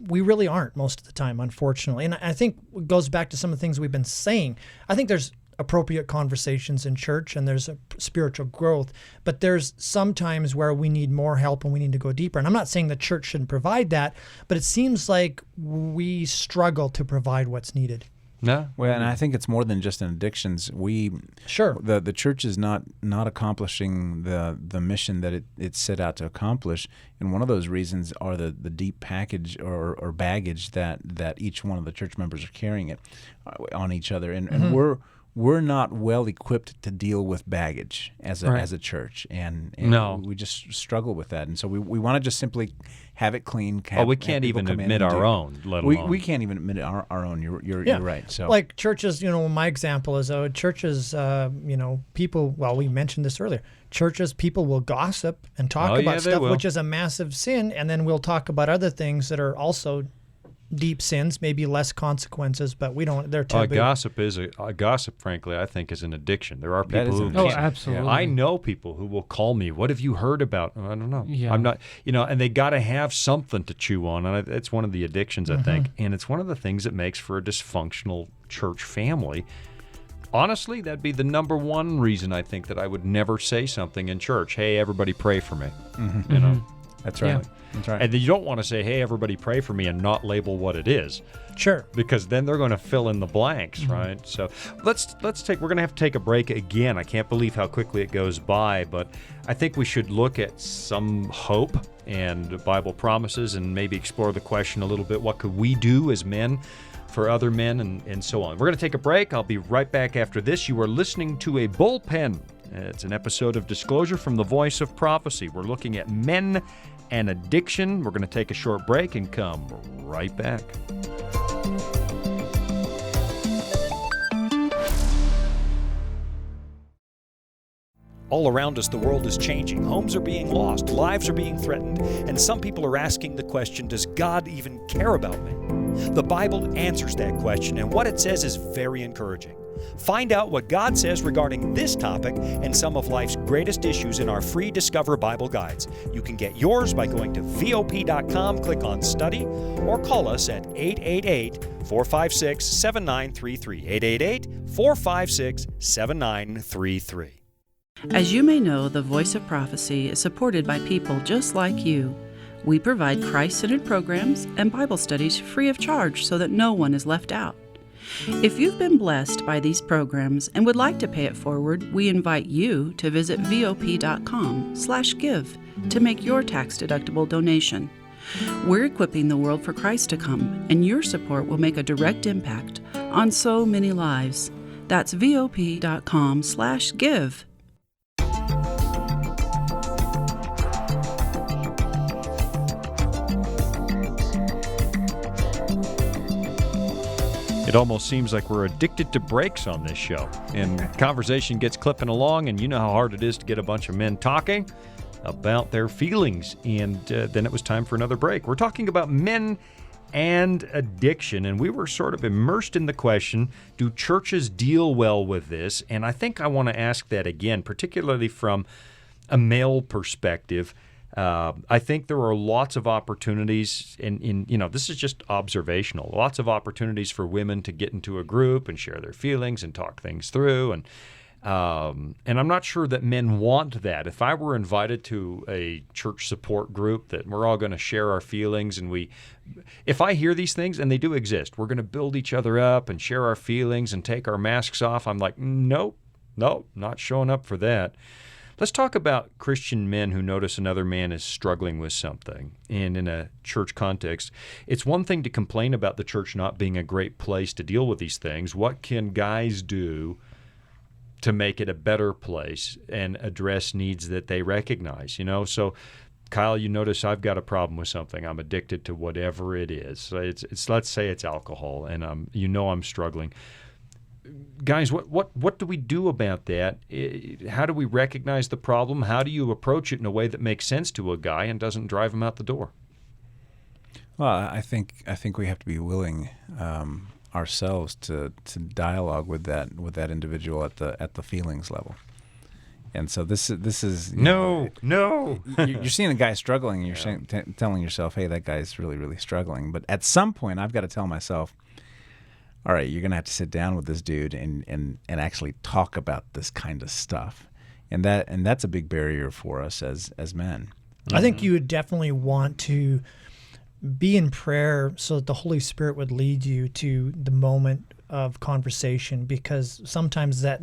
we really aren't most of the time, unfortunately. And I think it goes back to some of the things we've been saying. I think there's appropriate conversations in church and there's a spiritual growth, but there's some times where we need more help and we need to go deeper. And I'm not saying the church shouldn't provide that, but it seems like we struggle to provide what's needed. No. Well, and I think it's more than just in addictions. The church is not accomplishing the mission that it set out to accomplish, and one of those reasons are the deep package or baggage that each one of the church members are carrying it on each other, and we're not well equipped to deal with baggage as a church, and we just struggle with that, and so we want to just simply have it clean. We can't even admit our own. Let alone we can't even admit our own. You're right. So like churches, my example is churches. People. Well, we mentioned this earlier. Churches, people will gossip and talk about stuff, which is a massive sin, and then we'll talk about other things that are also deep sins, maybe less consequences, but we don't. They're taboo. Gossip, frankly, I think is an addiction. There are people who Oh, absolutely. I know people who will call me. What have you heard about? I don't know. Yeah. I'm not. And they got to have something to chew on, and it's one of the addictions, I think, and it's one of the things that makes for a dysfunctional church family. Honestly, that'd be the number one reason I think that I would never say something in church. Hey, everybody, pray for me. That's right. Yeah. That's right. And then you don't want to say, hey, everybody pray for me and not label what it is. Sure. Because then they're going to fill in the blanks, right? So we're going to have to take a break again. I can't believe how quickly it goes by, but I think we should look at some hope and Bible promises and maybe explore the question a little bit. What could we do as men for other men and so on? We're going to take a break. I'll be right back after this. You are listening to a Bullpen. It's an episode of Disclosure from the Voice of Prophecy. We're looking at men and addiction. We're going to take a short break and come right back. All around us, the world is changing. Homes are being lost, lives are being threatened, and some people are asking the question, does God even care about me? The Bible answers that question, and what it says is very encouraging. Find out what God says regarding this topic and some of life's greatest issues in our free Discover Bible guides. You can get yours by going to VOP.com, click on Study, or call us at 888-456-7933, 888-456-7933. As you may know, the Voice of Prophecy is supported by people just like you. We provide Christ-centered programs and Bible studies free of charge so that no one is left out. If you've been blessed by these programs and would like to pay it forward, we invite you to visit VOP.com/give to make your tax-deductible donation. We're equipping the world for Christ to come, and your support will make a direct impact on so many lives. That's VOP.com/give. It almost seems like we're addicted to breaks on this show. And conversation gets clipping along, and you know how hard it is to get a bunch of men talking. about their feelings. And then it was time for another break. We're talking about men and addiction, and we were sort of immersed in the question, do churches deal well with this? And I think I want to ask that again, particularly from a male perspective. I think there are lots of opportunities in this is just observational, lots of opportunities for women to get into a group and share their feelings and talk things through. And I'm not sure that men want that. If I were invited to a church support group that we're all going to share our feelings, and if I hear these things, and they do exist, we're going to build each other up and share our feelings and take our masks off, I'm like, nope, not showing up for that. Let's talk about Christian men who notice another man is struggling with something. And in a church context, it's one thing to complain about the church not being a great place to deal with these things. What can guys do to make it a better place and address needs that they recognize? So Kyle, you notice I've got a problem with something. I'm addicted to whatever it is. So it's let's say it's alcohol, and I'm struggling. Guys, what do we do about that? How do we recognize the problem? How do you approach it in a way that makes sense to a guy and doesn't drive him out the door? Well, I think we have to be willing ourselves to dialogue with that individual at the feelings level. And so this is no. You're seeing a guy struggling, and you're telling yourself, "Hey, that guy's really, really struggling." But at some point, I've got to tell myself, all right, you're going to have to sit down with this dude and actually talk about this kind of stuff. And that's a big barrier for us as men. I think you would definitely want to be in prayer so that the Holy Spirit would lead you to the moment of conversation, because sometimes that,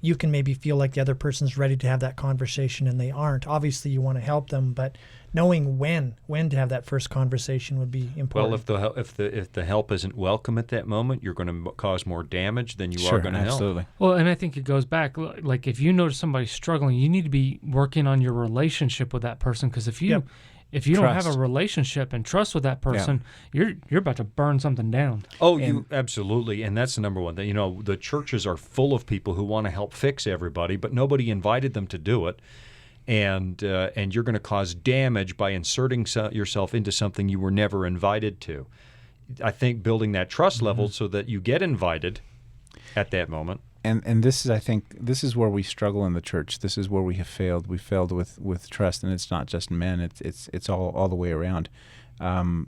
you can maybe feel like the other person's ready to have that conversation and they aren't. Obviously, you want to help them, but knowing when to have that first conversation would be important. Well, if the help isn't welcome at that moment, you're going to cause more damage than you are going to help. Absolutely. Well, and I think it goes back, like if you notice somebody struggling, you need to be working on your relationship with that person, because if you don't have a relationship and trust with that person, you're about to burn something down. Oh, absolutely, and that's the number one thing. The churches are full of people who want to help fix everybody, but nobody invited them to do it. And you're going to cause damage by inserting yourself into something you were never invited to. I think building that trust level so that you get invited at that moment. And this is, I think, this is where we struggle in the church. This is where we have failed. We failed with trust, and it's not just men. It's all the way around. I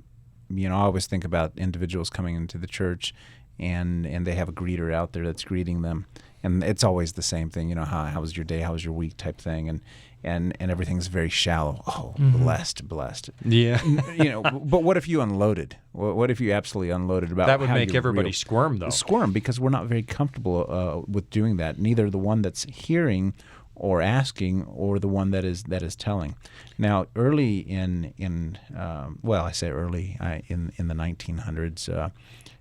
always think about individuals coming into the church, and they have a greeter out there that's greeting them, and it's always the same thing. How was your day? How was your week? Type thing, and everything's very shallow. Oh, blessed. Yeah. But what if you unloaded? What if you absolutely unloaded about that? Would make everybody squirm, though. Squirm, because we're not very comfortable with doing that. Neither the one that's hearing or asking, or the one that is telling. Now, early in the 1900s,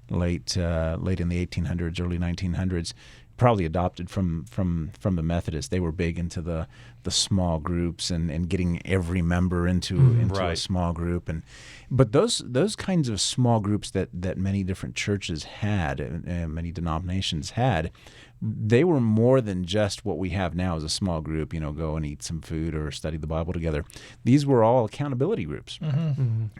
late in the 1800s, early 1900s. Probably adopted from the Methodists. They were big into the small groups and getting every member into a small group. But those kinds of small groups that many different churches had, and many denominations had, they were more than just what we have now as a small group, go and eat some food or study the Bible together. These were all accountability groups.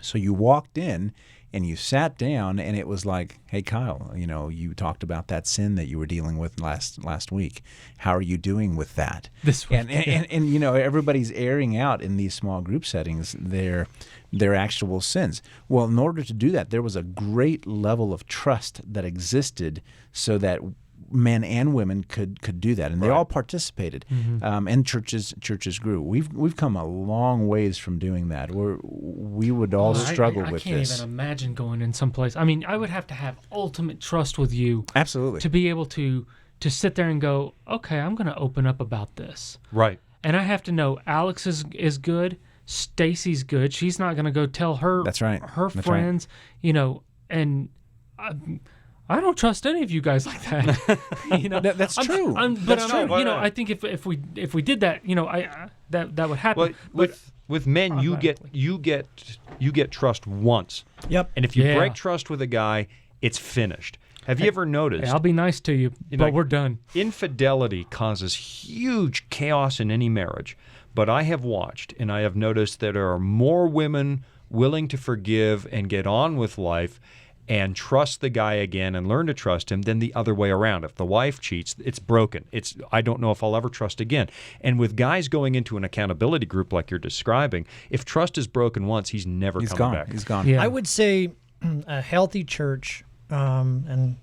So you walked in and you sat down, and it was like, hey, Kyle, you talked about that sin that you were dealing with last week. How are you doing with that? This week. And everybody's airing out in these small group settings their actual sins. Well, in order to do that, there was a great level of trust that existed so that men and women could do that, and they all participated. And churches grew. We've come a long ways from doing that. We would all struggle with this. I can't even imagine going in someplace. I mean, I would have to have ultimate trust with you, absolutely, to be able to sit there and go, okay, I'm going to open up about this, right? And I have to know Alex is good, Stacy's good. She's not going to go tell her her friends, and. I don't trust any of you guys like that. That's true. That's true. I think if we did that, that would happen. Well, with men, you get trust once. Yep. And if you break trust with a guy, it's finished. Have you ever noticed? Hey, I'll be nice to you, but we're done. Infidelity causes huge chaos in any marriage. But I have watched and I have noticed that there are more women willing to forgive and get on with life and trust the guy again and learn to trust him than the other way around. If the wife cheats, it's broken. I don't know if I'll ever trust again. And with guys going into an accountability group like you're describing, if trust is broken once, he's never coming back. He's gone. I would say a healthy church, and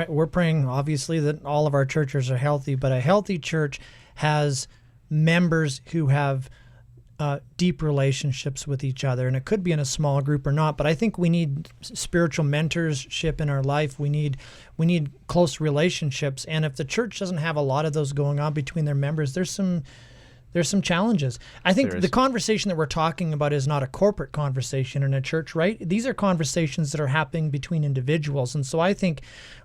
we're praying obviously that all of our churches are healthy, but a healthy church has members who have deep relationships with each other, and it could be in a small group or not, but I think we need spiritual mentorship in our life. We need close relationships, and if the church doesn't have a lot of those going on between their members, there's some challenges. I think the conversation that we're talking about is not a corporate conversation in a church, right? These are conversations that are happening between individuals. And so I think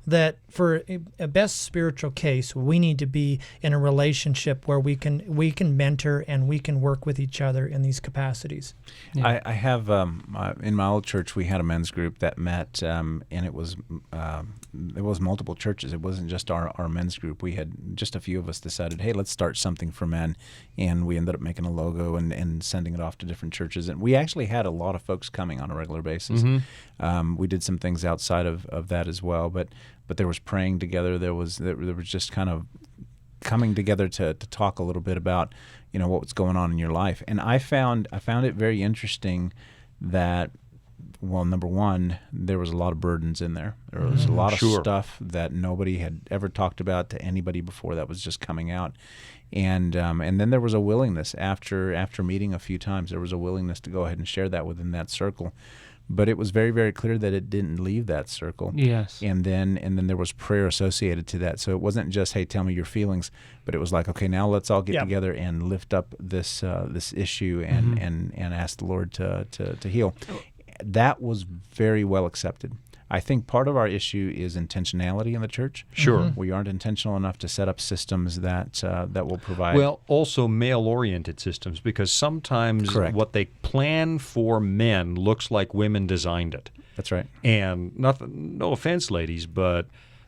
that for a best spiritual case, we need to be in a relationship where we can mentor and we can work with each other in these capacities. Yeah. I have, in my old church, we had a men's group that met, and it was multiple churches. It wasn't just our men's group. We had just a few of us decided, hey, let's start something for men. And we ended up making a logo and sending it off to different churches. And we actually had a lot of folks coming on a regular basis. Mm-hmm. We did some things outside of that as well. But there was praying together. There was just kind of coming together to talk a little bit about, what was going on in your life. And I found it very interesting that, well, number one, there was a lot of burdens in there. There was a lot of stuff that nobody had ever talked about to anybody before that was just coming out. And then there was a willingness after meeting a few times. There was a willingness to go ahead and share that within that circle, but it was very, very clear that it didn't leave that circle. Yes. And then there was prayer associated to that. So it wasn't just, hey, tell me your feelings, but it was like, okay, now let's all get together and lift up this issue and ask the Lord to heal. That was very well accepted. I think part of our issue is intentionality in the church. Sure. Mm-hmm. We aren't intentional enough to set up systems that will provide. Well, also male-oriented systems, because sometimes what they plan for men looks like women designed it. That's right. And no offense, ladies, but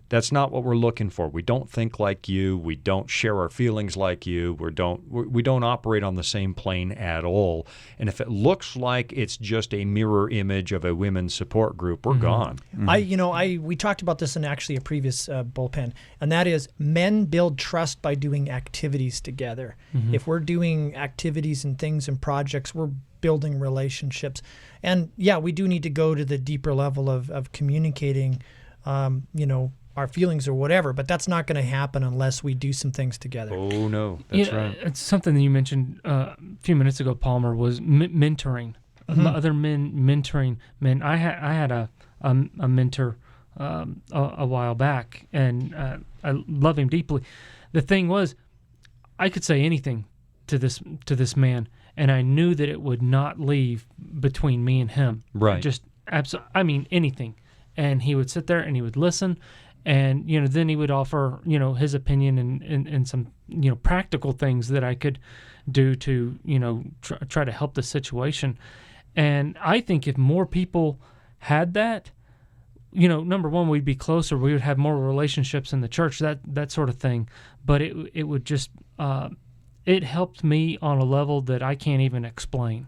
that's not what we're looking for. We don't think like you. We don't share our feelings like you. We don't operate on the same plane at all. And if it looks like it's just a mirror image of a women's support group, we're gone. Mm-hmm. We talked about this in actually a previous bullpen, and that is men build trust by doing activities together. Mm-hmm. If we're doing activities and things and projects, we're building relationships. And yeah, we do need to go to the deeper level of communicating, our feelings or whatever, but that's not going to happen unless we do some things together. Oh, no, that's right. It's something that you mentioned a few minutes ago, Palmer, was mentoring. Other men mentoring men. I had a mentor a while back, and I love him deeply. The thing was, I could say anything to this man, and I knew that it would not leave between me and him. Right. Just anything. And he would sit there and he would listen. And, then he would offer, his opinion and some, practical things that I could do to, try to help the situation. And I think if more people had that, number one, we'd be closer. We would have more relationships in the church, that sort of thing. But it would just, it helped me on a level that I can't even explain.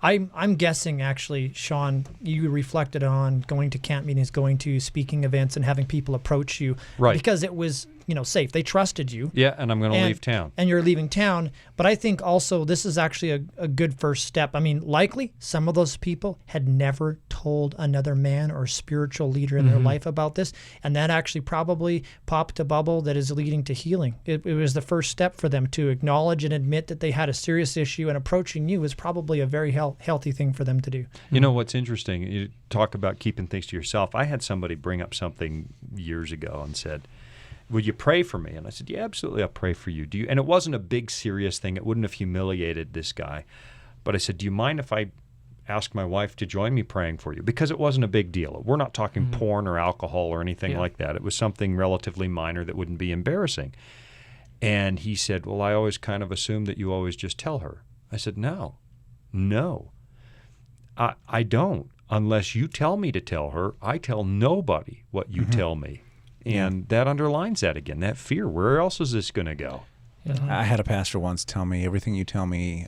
I'm guessing, actually, Shawn, you reflected on going to camp meetings, going to speaking events, and having people approach you. Right. Because it was, safe. They trusted you. Yeah, and I'm going to leave town. And you're leaving town. But I think also this is actually a good first step. I mean, likely some of those people had never told another man or spiritual leader in their life about this. And that actually probably popped a bubble that is leading to healing. It was the first step for them to acknowledge and admit that they had a serious issue, and approaching you is probably a very healthy thing for them to do. You know what's interesting? You talk about keeping things to yourself. I had somebody bring up something years ago and said, "Would you pray for me?" And I said, "Yeah, absolutely, I'll pray for you." And it wasn't a big, serious thing. It wouldn't have humiliated this guy. But I said, "Do you mind if I ask my wife to join me praying for you?" Because it wasn't a big deal. We're not talking porn or alcohol or anything like that. It was something relatively minor that wouldn't be embarrassing. And he said, "Well, I always kind of assume that you always just tell her." I said, No, I don't. Unless you tell me to tell her, I tell nobody what you tell me. And that underlines that again, that fear. Where else is this going to go? I had a pastor once tell me, everything you tell me,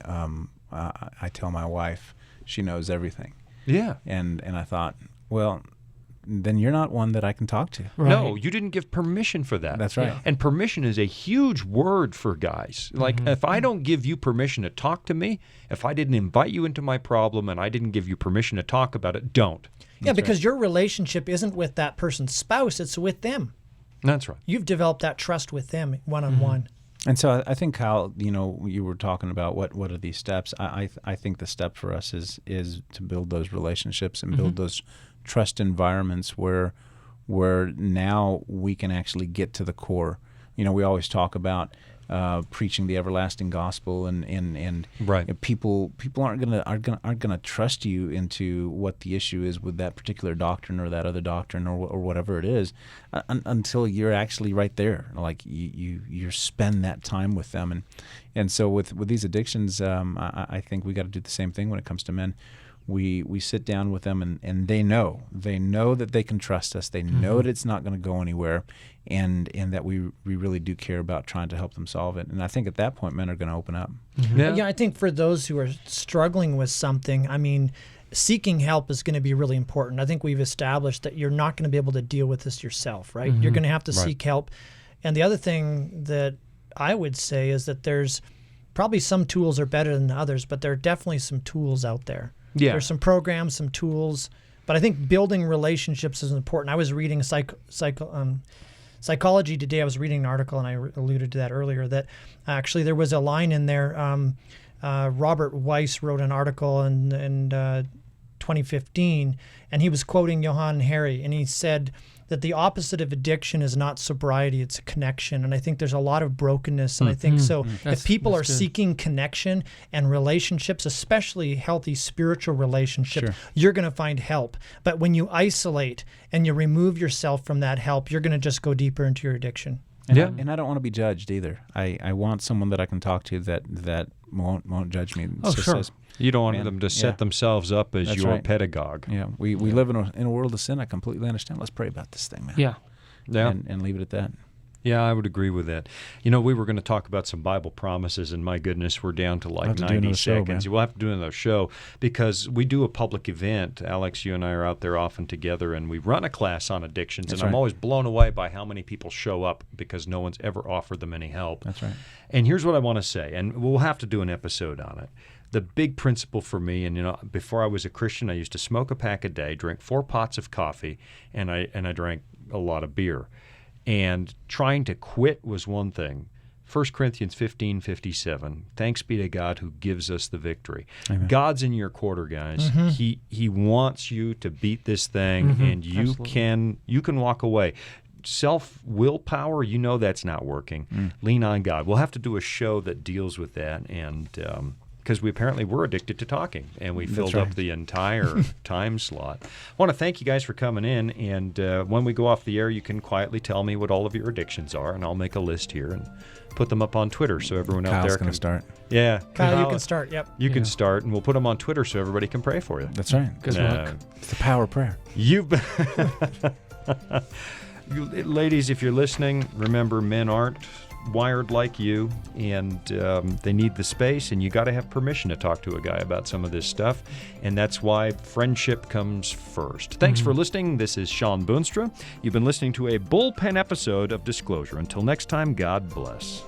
I tell my wife. She knows everything. Yeah. And I thought, well, then you're not one that I can talk to. Right. No, you didn't give permission for that. That's right. And permission is a huge word for guys. Like, if I don't give you permission to talk to me, if I didn't invite you into my problem and I didn't give you permission to talk about it, don't. Yeah, because your relationship isn't with that person's spouse, it's with them. That's right. You've developed that trust with them one-on-one. And so I think, Kyle, you were talking about what are these steps. I think the step for us is to build those relationships and build those trust environments where now we can actually get to the core. We always talk about preaching the everlasting gospel, and Right. people aren't gonna trust you into what the issue is with that particular doctrine or that other doctrine or whatever it is until you're actually right there. Like you spend that time with them, and so with these addictions, I think we got to do the same thing when it comes to men. We sit down with them, and they know that they can trust us. They know that it's not going to go anywhere, and that we really do care about trying to help them solve it. And I think at that point, men are going to open up. Yeah, I think for those who are struggling with something, I mean, seeking help is going to be really important. I think we've established that you're not going to be able to deal with this yourself, right? You're going to have to seek help. And the other thing that I would say is that there's probably some tools are better than others, but there are definitely some tools out there. Yeah. There's some programs, some tools, but I think building relationships is important. I was reading Psychology Today. I was reading an article, and I alluded to that earlier, that actually there was a line in there. Robert Weiss wrote an article in 2015, and he was quoting Johann Hari, and he said that the opposite of addiction is not sobriety, it's a connection. And I think there's a lot of brokenness. And I think so if people are seeking connection and relationships, especially healthy spiritual relationships, you're going to find help. But when you isolate and you remove yourself from that help, you're going to just go deeper into your addiction. And I don't want to be judged either. I want someone that I can talk to that won't judge me. Oh, sure. Says, You don't want them to set themselves up as That's your right. pedagogue. Yeah, we live in a world of sin. I completely understand. Let's pray about this thing, man. Yeah. And leave it at that. Yeah, I would agree with that. We were going to talk about some Bible promises, and my goodness, we're down to like 90 seconds. We'll have to do another show because we do a public event. Alex, you and I are out there often together, and we run a class on addictions, That's and I'm right. always blown away by how many people show up because no one's ever offered them any help. That's right. And here's what I want to say, and we'll have to do an episode on it. The big principle for me, and before I was a Christian, I used to smoke a pack a day, drink 4 pots of coffee, and I drank a lot of beer. And trying to quit was one thing. 1 Corinthians 15:57. Thanks be to God who gives us the victory. Amen. God's in your quarter, guys. He wants you to beat this thing, and you can walk away. Self-willpower, that's not working. Lean on God. We'll have to do a show that deals with that, and because we apparently were addicted to talking, and we filled up the entire time slot. I want to thank you guys for coming in, and when we go off the air, you can quietly tell me what all of your addictions are, and I'll make a list here and put them up on Twitter so everyone out there can start. Yeah. Kyle, you can start. Yep. You can start, and we'll put them on Twitter so everybody can pray for you. That's right. Good luck. It's the power of prayer. You've been... Ladies, if you're listening, remember men aren't wired like you, and they need the space, and you got to have permission to talk to a guy about some of this stuff, and that's why friendship comes first. Thanks for listening. This is Shawn Boonstra. You've been listening to a Bullpen episode of Disclosure. Until next time, God bless.